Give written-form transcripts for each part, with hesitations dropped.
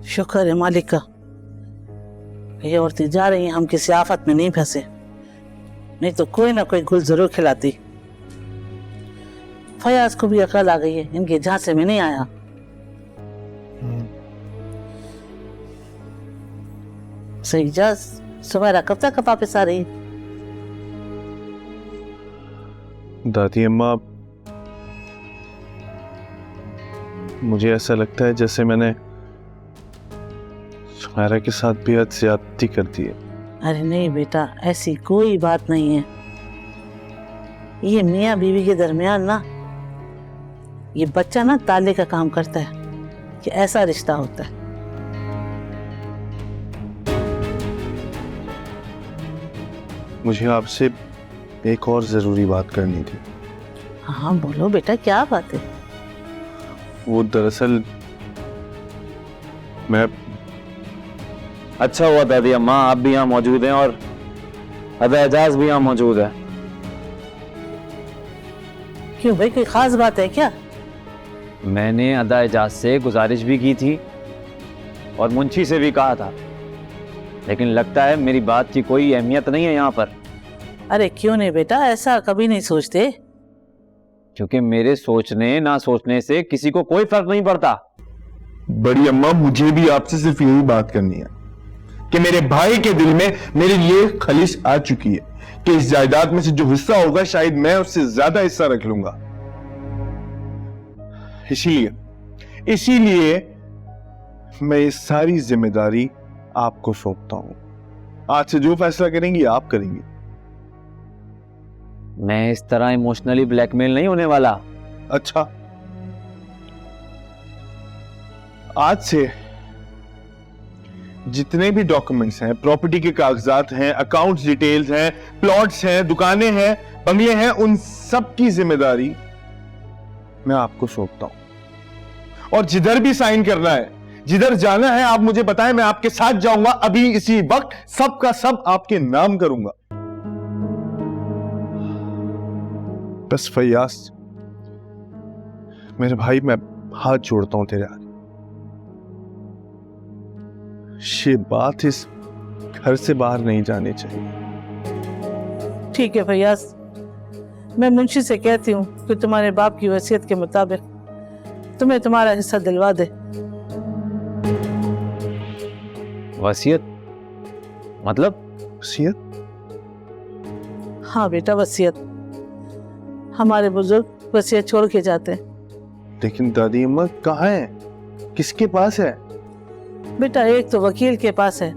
शुक्र है मालिक का, ये औरतें जा रही हैं, हम किसी आफत में नहीं फंसे, नहीं तो कोई ना कोई गुल जरूर खिलाती। फयाज को भी अकल आ गई है, इनके झांसे में नहीं आया। सही जा, सुबह कब तक वापस आ रही? दादी अम्मा, मुझे ऐसा लगता है जैसे मैंने सुमेरा के साथ बेहद ज्यादती कर दी है। अरे नहीं बेटा, ऐसी कोई बात नहीं है। ये मियाँ बीवी के दरमियान ना, ये बच्चा ना ताले का काम करता है कि ऐसा रिश्ता होता है। मुझे आपसे एक और जरूरी बात करनी थी। हाँ बोलो बेटा, क्या बात है? वो दरअसल मैं अच्छा हुआ दादी अम्मा आप भी यहाँ मौजूद हैं और अदा एजाज भी यहाँ मौजूद है। क्यों भाई, कोई खास बात है क्या? मैंने अदा एजाज से गुजारिश भी की थी और मुंशी से भी कहा था, लेकिन लगता है मेरी बात की कोई अहमियत नहीं है यहाँ पर। अरे क्यों नहीं बेटा, ऐसा कभी नहीं सोचते। क्योंकि मेरे सोचने ना सोचने से किसी को कोई फर्क नहीं पड़ता। बड़ी अम्मा, मुझे भी आपसे सिर्फ यही बात करनी है कि मेरे भाई के दिल में मेरे लिए खलिश आ चुकी है कि इस जायदाद में से जो हिस्सा होगा शायद मैं उससे ज्यादा हिस्सा रख लूंगा। इसीलिए मैं ये सारी जिम्मेदारी आपको सौंपता हूं। आज से जो फैसला करेंगी आप करेंगी। मैं इस तरह इमोशनली ब्लैकमेल नहीं होने वाला। अच्छा, आज से जितने भी डॉक्यूमेंट्स हैं, प्रॉपर्टी के कागजात हैं, अकाउंट्स डिटेल्स हैं, प्लॉट्स हैं, दुकानें हैं, बंगले हैं, उन सब की जिम्मेदारी मैं आपको सौंपता हूं। और जिधर भी साइन करना है, जिधर जाना है, आप मुझे बताएं, मैं आपके साथ जाऊंगा। अभी इसी वक्त सब का सब आपके नाम करूंगा। बस फयाज, मेरे भाई, मैं हाथ जोड़ता हूं तेरे आगे। ये बात इस घर से बाहर नहीं जानी चाहिए। ठीक है फयाज, मैं मुंशी से कहती हूँ कि तुम्हारे बाप की वसीयत के मुताबिक तुम्हें तुम्हारा हिस्सा दिलवा दे। वसीयत मतलब? वसीयत? हाँ बेटा, वसीयत। हमारे बुजुर्ग वसीयत छोड़ के जाते हैं। लेकिन दादी अम्मा कहाँ है, किसके पास है? बेटा एक तो वकील के पास है,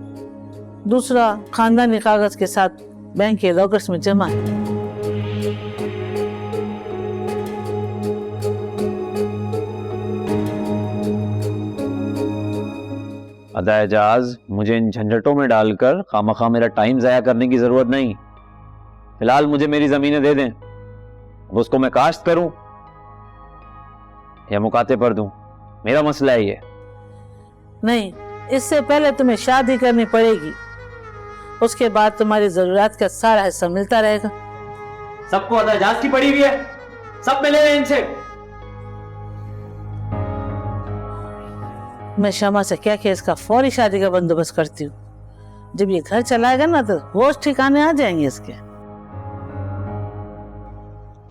दूसरा खानदानी कागज के साथ बैंक के लॉकर्स में जमा है। अदा एजाज, मुझे इन झंझटों में डालकर खामखा मेरा टाइम जाया करने की जरूरत नहीं। फिलहाल मुझे मेरी जमीनें दे दें, अब उसको मैं काश्त करूं या मुकाते पर दूं, मेरा मसला है ये। नहीं, इससे पहले तुम्हें शादी करनी पड़ेगी, उसके बाद तुम्हारी जरूरत का सारा हिस्सा मिलता रहेगा। सबको अदा एजाज की पड़ी हुई है, सब मिले हैं इनसे। मैं शमा से क्या कि इसका फौरी शादी का बंदोबस्त करती हूँ। जब ये घर चलाएगा ना तो होश ठिकाने आ जाएंगे इसके।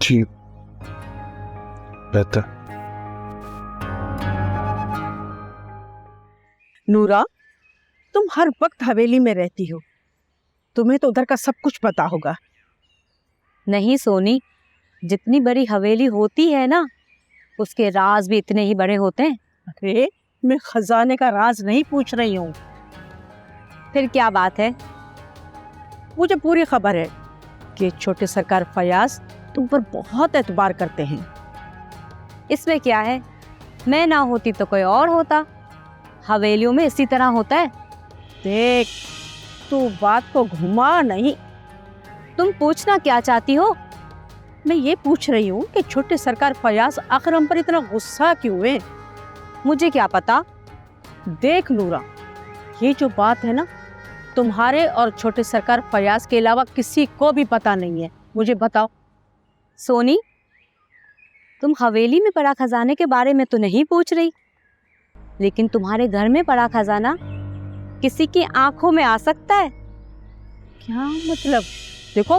ठीक, बेहतर। नूरा, तुम हर वक्त हवेली में रहती हो, तुम्हें तो उधर का सब कुछ पता होगा। नहीं सोनी, जितनी बड़ी हवेली होती है ना, उसके राज भी इतने ही बड़े होते हैं। अरे मैं खजाने का राज नहीं पूछ रही हूँ। फिर क्या बात है? मुझे पूरी खबर है कि छोटे सरकार फयाज तुम पर बहुत एतबार करते हैं। इसमें क्या है, मैं ना होती तो कोई और होता। हवेलियों में इसी तरह होता है। देख, तू बात को घुमा नहीं। तुम पूछना क्या चाहती हो? मैं ये पूछ रही हूँ कि छोटे सरकार फयाज आखिर हम पर इतना गुस्सा क्यों है? मुझे क्या पता। देख नूरा, ये जो बात है ना, तुम्हारे और छोटे सरकार फयाज के अलावा किसी को भी पता नहीं है। मुझे बताओ। सोनी, तुम हवेली में पड़ा खजाने के बारे में तो नहीं पूछ रही? लेकिन तुम्हारे घर में पड़ा खजाना किसी की आंखों में आ सकता है? क्या मतलब? देखो,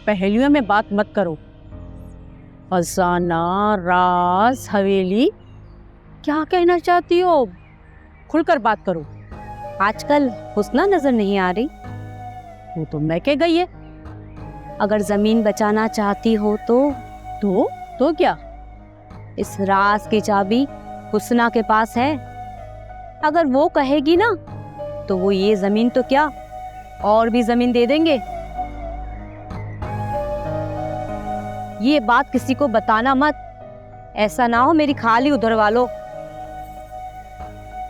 पहेलियों में बात मत करो। खजाना, राज, हवेली, क्या कहना चाहती हो? खुलकर बात करो। आजकल हुस्ना नजर नहीं आ रही। वो तो मैं कह गई है। अगर जमीन बचाना चाहती हो तो क्या? इस राज की चाबी हुस्ना के पास है। अगर वो कहेगी ना तो वो ये जमीन तो क्या और भी जमीन दे देंगे। ये बात किसी को बताना मत, ऐसा ना हो मेरी खाली उधरवा लो।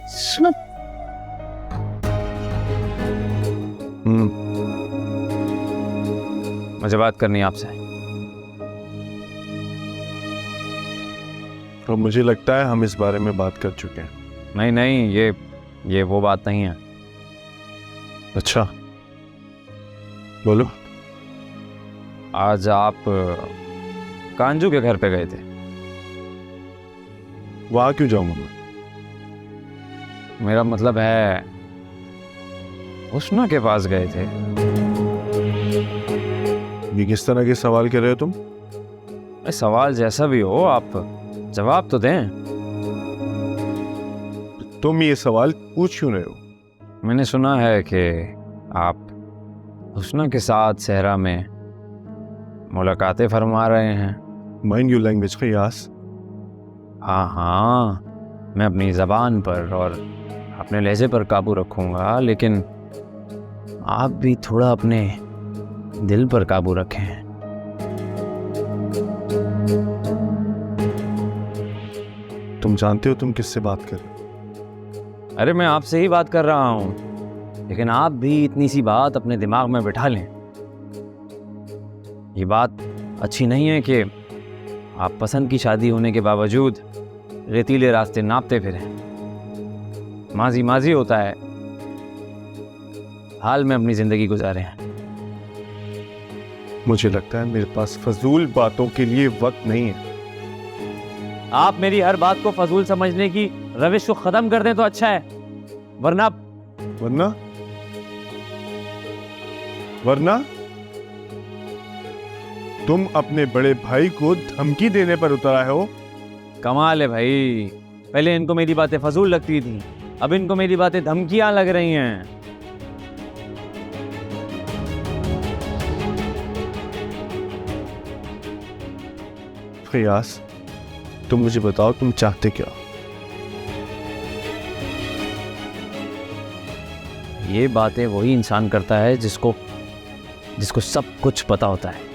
सुनो, मुझे बात करनी है आपसे। और मुझे लगता है हम इस बारे में बात कर चुके हैं। नहीं नहीं, ये वो बात नहीं है। अच्छा, बोलो। आज आप कांजू के घर पे गए थे। वहां क्यों जाऊंगा मैं? मेरा मतलब है हुस्ना के पास गए थे। ये किस तरह के सवाल कर रहे हो तुम? सवाल जैसा भी हो, आप जवाब तो दें। तुम ये सवाल पूछ क्यों रहे हो? मैंने सुना है कि आप हुस्ना के साथ सहरा में मुलाकातें फरमा रहे हैं। माइंड योर लैंग्वेज क़यास। हाँ हाँ, मैं अपनी ज़बान पर और अपने लहजे पर काबू रखूंगा, लेकिन आप भी थोड़ा अपने दिल पर काबू रखें। तुम जानते हो तुम किससे बात कर रहे हो? अरे मैं आपसे ही बात कर रहा हूं, लेकिन आप भी इतनी सी बात अपने दिमाग में बिठा लें। ये बात अच्छी नहीं है कि आप पसंद की शादी होने के बावजूद रेतीले रास्ते नापते फिरें। माजी माजी होता है, हाल में अपनी जिंदगी गुजारे हैं। मुझे लगता है मेरे पास फजूल बातों के लिए वक्त नहीं है। आप मेरी हर बात को फजूल समझने की रविश को खत्म कर दें तो अच्छा है, वरना वरना वरना तुम अपने बड़े भाई को धमकी देने पर उतर आए हो। कमाल है भाई। पहले इनको मेरी बातें फजूल लगती थी, अब इनको मेरी बातें धमकियां लग रही हैं। क़यास, तुम मुझे बताओ तुम चाहते क्या? ये बातें वही इंसान करता है जिसको सब कुछ पता होता है।